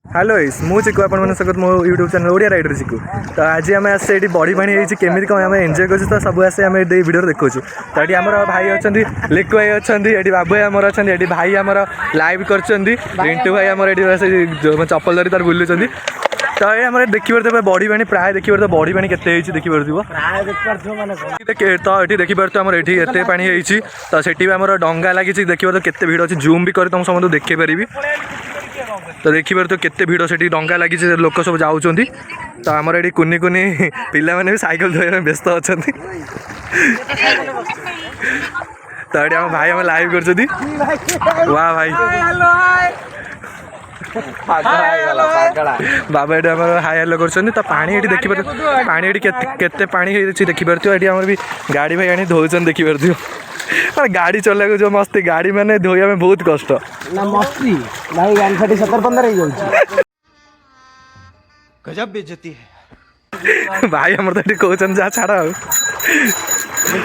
Hello मु चिकू आप मो YouTube channel Odia rider Chiku. तो आज आम आसे बड़ी पानी केमी कम आम एंजॉय कर तो सब आसे आम वीडियो देखो। तो ये आम भाई अच्छा लिकु भाई अच्छा ये बाबू भाई आमर अच्छा ये भाई आमर लाइव कर रिंटू भाई आम चप्पल धरी तार बुलूँ। तो ये आम देखिए बड़ी पानी प्राय देखिए तो बड़ी पानी केते देखी पार्थिव तो ये देखी पार्थ आम ये पानी होती तो सेठी आम डंगा लगी देखिए तो केते भिड़ अच्छी जूम भी कर तुम समस्त देखे पारि। तो देखिए तो केते भिड़ से डंगा लगी लोक सब जाऊँ। तो आमर ये कुनी कुनी पिला माने भी साइकिल धोने व्यस्त अच्छा। तो ये आम भाई आम लाइव कर वाह भाई बाबा ये हाई हेलो कर तो पानी ये देखिए पानी ये केते पानी देखी पार्थ ये आम भी गाड़ी भाई आनी धोचन देखी पार्थ गाड़ी चला जो मस्ती गाड़ी मैंने धोया में बहुत कष्ट ना मस्ती भाई गाड़ी 70-15 हो जाउछ गजब बेइज्जती है भाई हमर तो कहचन जा छाड़ा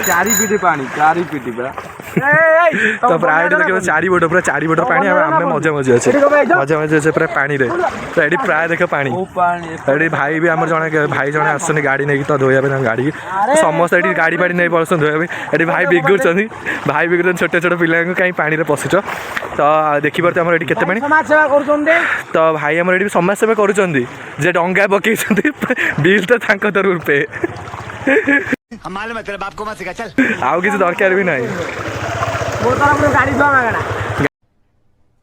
चारी पीटी पानी चारी पीटी बा तो प्राय देखिए चारि बोट पूरा चारि बोटर पानी आम मजा मजा अच्छे मजा मजा अच्छे पूरा पानी रे। तो ये प्राय देख पानी ये भाई भी आम जड़े भाई जड़े आसुन गाड़ी नहीं तो धोया गाड़ी समस्त ये गाड़ी पाड़ी नहीं पड़स धोया ये भाई बिगुड़ भाई बिगुड़ छोटे छोटे पिला कहीं पानी में पशुच। तो देखी पार्थ आम ये पानी तो भाई आम ये समाज सेवा कर डंगा पकई बिल तो तरफ पे मालूम है तेरे बाप को मत सिखा चल आउ किसी दरकार भी नहीं।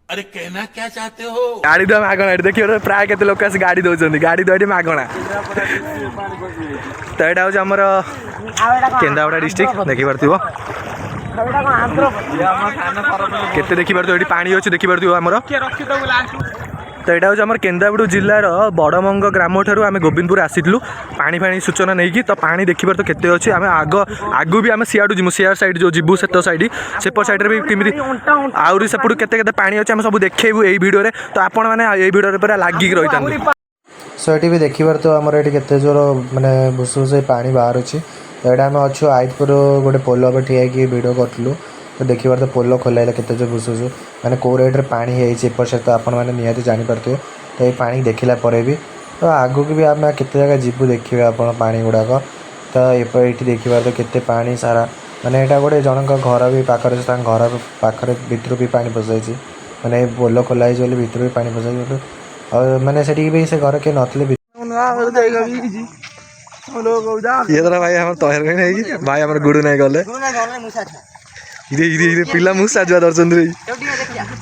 अरे कहना क्या चाहते हो गाड़ी दो मागणा देखिए प्राय के लोक आस गाड़ी दौरान गाड़ी दौड़ी मागणा। तो यहाँ हूँ आमर केन्द्रापड़ा डिस्ट्रिक्ट देखी पार्थिव केते देखी पार्थ ये पानी अच्छे देखी पार्थिव आमर। तो यहाँ हूँ आम केन्द्रापड़ा जिलार बड़मंग ग्राम ठार आम गोविंदपुर आसीलु पानी फाणी सूचना नहीं कि। तो पानी देखिए तो केते अच्छे आम आगू भी आम सियाड़ू जीमु सियार साइड जो जीवु सेट साइड सेपट साइड भी केमी आहरी सेपटू केते पानी अच्छे आम सब देखू ये भिडियो। तो आपण मैंने ये भिडियो पूरा लागिक रही था। सो ये भी देखिए तो आमर ये केते जोर माने भुसभुस पानी बाहर अच्छी। तो यहाँ आम अच्छु आइतपुर गोटे पोल पर ठिया वीडियो करूँ। तो देखिए तो पोल खोलाइला केते जो भुसभुस माने को रेट्रे पानी एपट से तो आपण मैंने निहाती जानीपारे। तो ये पानी देखला भी तो आगू भी आम केते जगह जीवु देखिए आप पानी गुड़ाक। तो ये देखिए तो केते पानी सारा माने यहाँ गोटे जनक घर भी पाखे घर पाखे भितर भी पानी पसाई माने पोल खोलाई भितर भी पानी पसाई और माने से भी से घर के नथिले ये तरह भाई हम तैयार नहीं भाई हमारे गुडू नहीं गले पिला मुसा जुआ दर्शन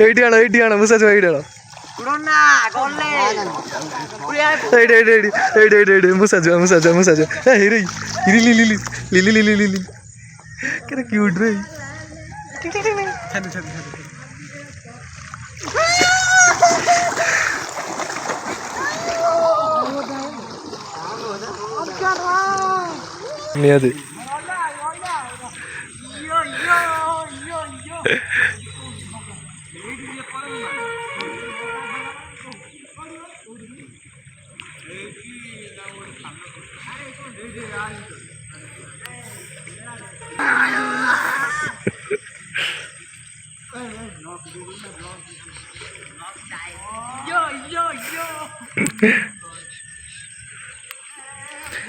ये आण मुसा जुआ ये मुसा जुआ मुसा जुआ मुसा जुआ हिरी लिली लिली लिली लिली लिली क्या क्यूट रे नियति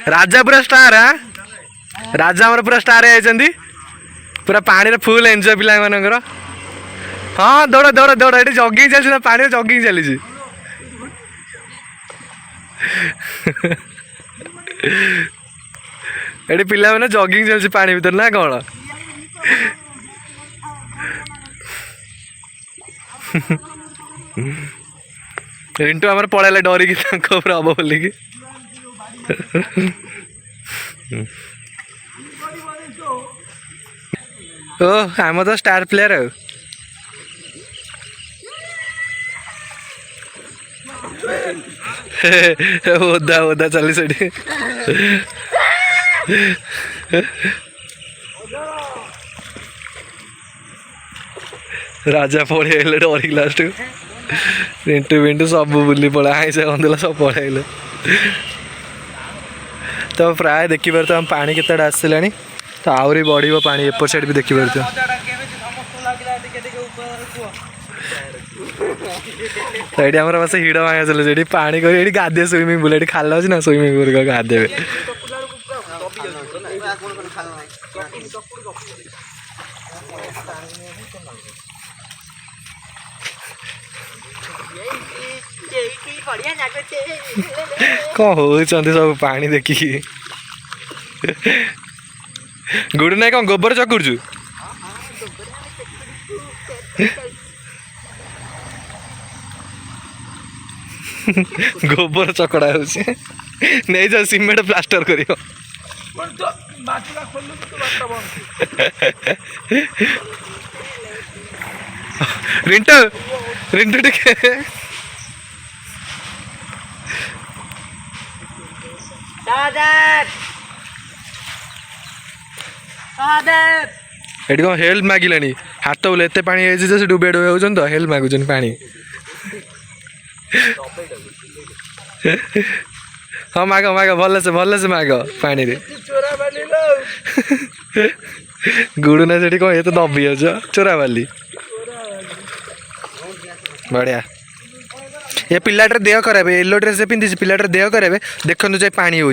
राजा पूरा स्टार राजा हमारे पूरा स्टार है पूरा पानी फुल एंजॉय पिला मानकर। हाँ दौड़ दौड़ दौड़ ये जगिंग चलती पानी जगिंग चली ये पिला मैंने जगिंग चलती पानी भीतर ना कौन रिंटू आम पड़ेगा डरिकी हम बोलिकी ओ आम तो स्टार प्लेयर ओदा ओदा चली से राजा पड़े डरिक लास्ट रिंटू विंटू सब बुली पड़ा आईसा गंदला सब पड़े। तो प्राय देखी पार्थ हम पानी केते आसला तो आहरी बढ़ पानी एपट साइड भी देखी पार्थ तो ये आम बस हिड़ भांगा चलुचे ये पानी कर ये गाधे स्विमिंग पुल ये खाल अच्छी ना स्विमिंग पुल गाधे कौन हो सब पानी देखिकी गुड़ ना कौन गोबर चकुरचु गोबर चकड़ा हो नहीं जा सीमेंट प्लास्टर कर रिंटू रिंटू टिके एटी कौन हेल्प मागिलानी हाथ बोले एत पा से डुबे डुबे हो तो हेल्प मागुन पा हाँ माग माग भल से माग पानी रे गुड़ना से कौन ये तो दबी जाओ चोरा बाली बढ़िया ये पिलाटर देह खराब येलो ड्रेस पिंधि पिलाटर देह खराब देखु जाए पानी हो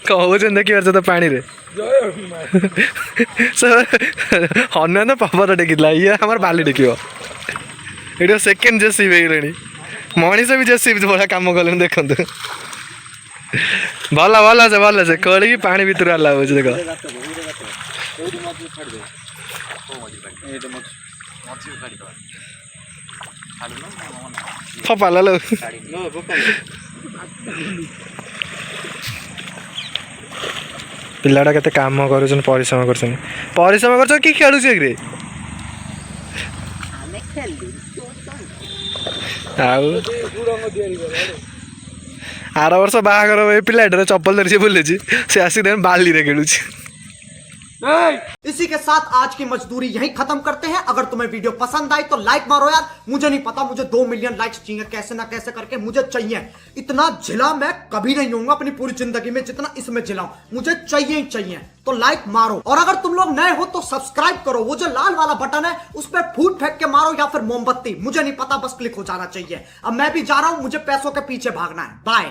कौन देखिए तो पानी रे हनुमान पर्वत टेकिला ये हमार बाली टेक ये सेकेंड जेसीबी हो मनीष भी जेसीबी भाया कम कले देखु भल भल से खोल पानी भितर आला हो देख फपाला लो पिलाटा केते काम करुछन परिश्रम करछन परिश्रम करछ कि खेलुछ रे आउ आर वर्ष बाहागर पिलाटा चप्पल धरी बुले से आसिक बाली रे खेलुछ। इसी के साथ आज की मजदूरी यहीं खत्म करते हैं। अगर तुम्हें वीडियो पसंद आई तो लाइक मारो यार। मुझे नहीं पता, मुझे 2 मिलियन लाइक्स चाहिए, कैसे ना कैसे करके मुझे चाहिए। इतना झिला मैं कभी नहीं होऊंगा अपनी पूरी जिंदगी में जितना इसमें झिलाऊं, मुझे चाहिए ही चाहिए। तो लाइक मारो और अगर तुम लोग नए हो तो सब्सक्राइब करो। वो जो लाल वाला बटन है उस पर फूट फेंक के मारो या फिर मोमबत्ती, मुझे नहीं पता, बस क्लिक हो जाना चाहिए। अब मैं भी जा रहा हूं, मुझे पैसों के पीछे भागना है। बाय।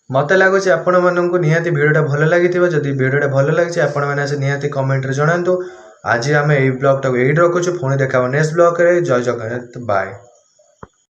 मत लगुच आपण मानक निहाती भिडियोटा भल लगी जदि भिडियोटा भल लगी आपण मैंने निहाती कमेंट जनातु। आज आम यही ब्लॉग टाक यही रखुचु, पुणी देखा नेक्स्ट ब्लॉग रे। जय जगन्नाथ, बाय।